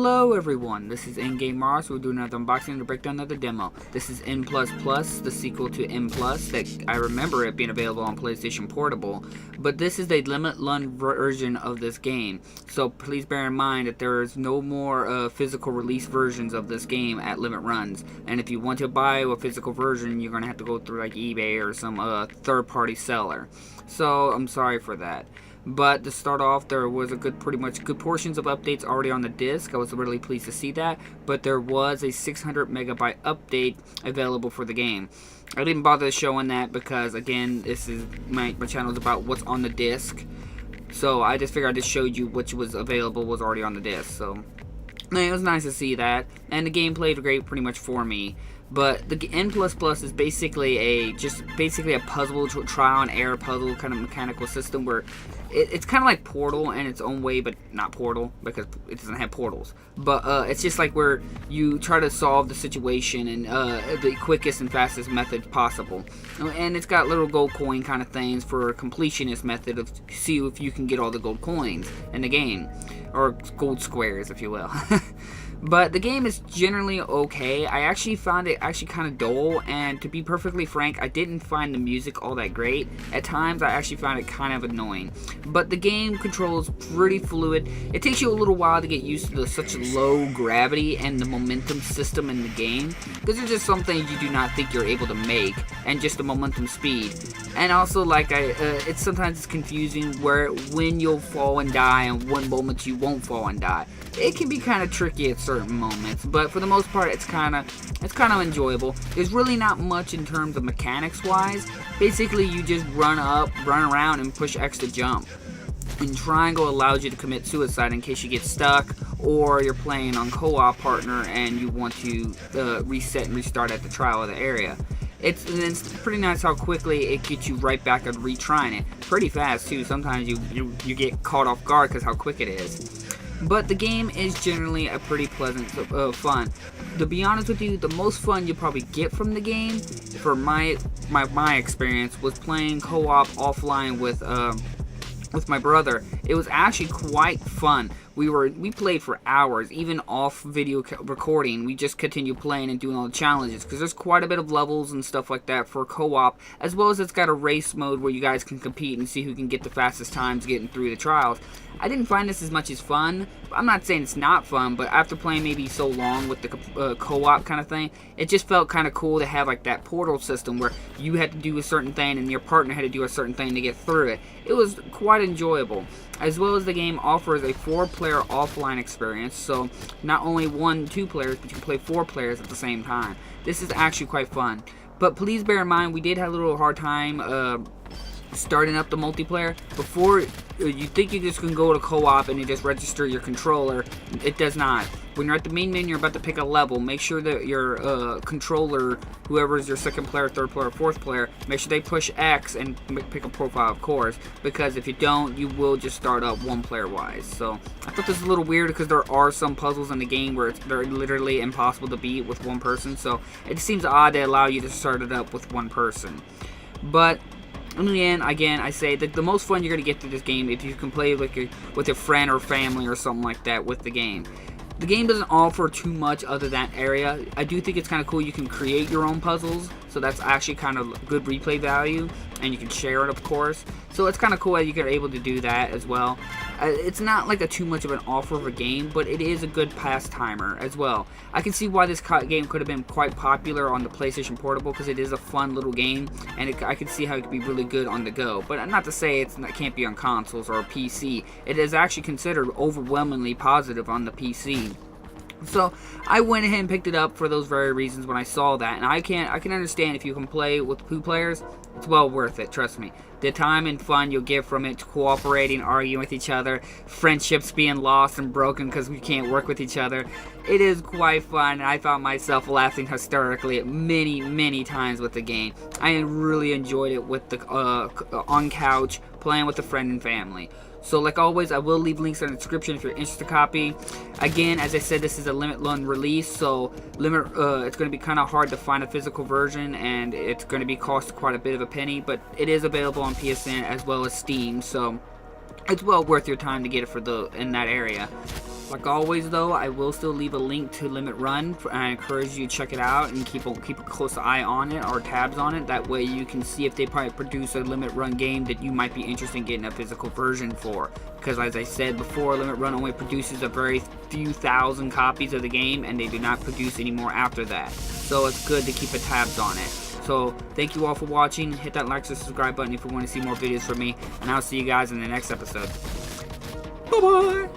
Hello everyone, this is In-Game Mars. We're doing another unboxing and a breakdown of the demo. This is N++, the sequel to N+, that I remember it being available on PlayStation Portable, but this is the Limit Run version of this game. So please bear in mind that there is no more physical release versions of this game at Limit Runs, and if you want to buy a physical version, you're going to have to go through like eBay or some third-party seller. So I'm sorry for that. But to start off, there was pretty much good portions of updates already on the disc. I was really pleased to see that. But there was a 600 megabyte update available for the game. I didn't bother showing that because, again, this is my channel is about what's on the disc. So I just figured I just showed you what was available was already on the disc. So it was nice to see that, and the game played great pretty much for me. But the N++ is basically a puzzle, trial and error puzzle kind of mechanical system where it's kind of like Portal in its own way, but not Portal because it doesn't have portals. But it's just like where you try to solve the situation in the quickest and fastest method possible. And it's got little gold coin kind of things for a completionist method of see if you can get all the gold coins in the game, or gold squares, if you will. But the game is generally okay. I actually found it kind of dull, and to be perfectly frank, I didn't find the music all that great. At times, I actually found it kind of annoying. But the game controls pretty fluid. It takes you a little while to get used to such low gravity and the momentum system in the game, because there's just some things you do not think you're able to make, and just the momentum speed. And also, like it's sometimes confusing when you'll fall and die, and when moments you won't fall and die. It can be kind of tricky at certain moments, but for the most part, it's kind of enjoyable. There's really not much in terms of mechanics wise. Basically, you just run around, and push X to jump. And triangle allows you to commit suicide in case you get stuck, or you're playing on co-op partner and you want to reset and restart at the trial of the area. It's pretty nice how quickly it gets you right back at retrying it. Pretty fast too. Sometimes you get caught off guard because how quick it is. But the game is generally a pretty pleasant fun. To be honest with you, the most fun you'll probably get from the game, for my experience, was playing co-op offline with my brother. It was actually quite fun. We played for hours, even off video recording. We just continued playing and doing all the challenges, because there's quite a bit of levels and stuff like that for co-op, as well as it's got a race mode where you guys can compete and see who can get the fastest times getting through the trials. I didn't find this as much as fun. I'm not saying it's not fun, but after playing maybe so long with the co-op kind of thing, it just felt kind of cool to have like that portal system where you had to do a certain thing and your partner had to do a certain thing to get through it. It was quite enjoyable. As well as the game offers a 4-player offline experience, so not only 2 players, but you can play 4 players at the same time. This is actually quite fun. But please bear in mind, we did have a little hard time starting up the multiplayer. Before you think you just can go to co-op and you just register your controller, it does not. When you're at the main menu, you're about to pick a level, make sure that your controller, whoever is your second player, third player, fourth player, make sure they push X and pick a profile, of course, because if you don't, you will just start up one player wise. So I thought this was a little weird because there are some puzzles in the game where they're literally impossible to beat with one person, so it seems odd to allow you to start it up with one person. But in the end, again, I say that the most fun you're going to get through this game if you can play with a friend or family or something like that with the game. The game doesn't offer too much other than area. I do think it's kind of cool you can create your own puzzles, so that's actually kind of good replay value, and you can share it, of course. So it's kind of cool that you're able to do that as well. It's not like too much of an offer of a game, but it is a good pastimer as well. I can see why this game could have been quite popular on the PlayStation Portable, because it is a fun little game, and I can see how it could be really good on the go. But not to say it can't be on consoles or a PC. It is actually considered overwhelmingly positive on the PC. So I went ahead and picked it up for those very reasons when I saw that, and I can understand if you can play with 2 players, it's well worth it, trust me. The time and fun you'll get from it, cooperating, arguing with each other, friendships being lost and broken because we can't work with each other. It is quite fun, and I found myself laughing hysterically at many times with the game. I really enjoyed it with the on couch, playing with a friend and family. So like always, I will leave links in the description if you're interested to copy. Again, as I said, this is a Limit Run release, so it's going to be kind of hard to find a physical version, and it's going to be cost quite a bit of a penny, but it is available on PSN as well as Steam, so it's well worth your time to get it in that area. Like always though, I will still leave a link to Limit Run. I encourage you to check it out and keep a close eye on it or tabs on it. That way you can see if they probably produce a Limit Run game that you might be interested in getting a physical version for. Because as I said before, Limit Run only produces a very few thousand copies of the game, and they do not produce any more after that. So it's good to keep a tabs on it. So thank you all for watching. Hit that like and subscribe button if you want to see more videos from me, and I'll see you guys in the next episode. Bye bye.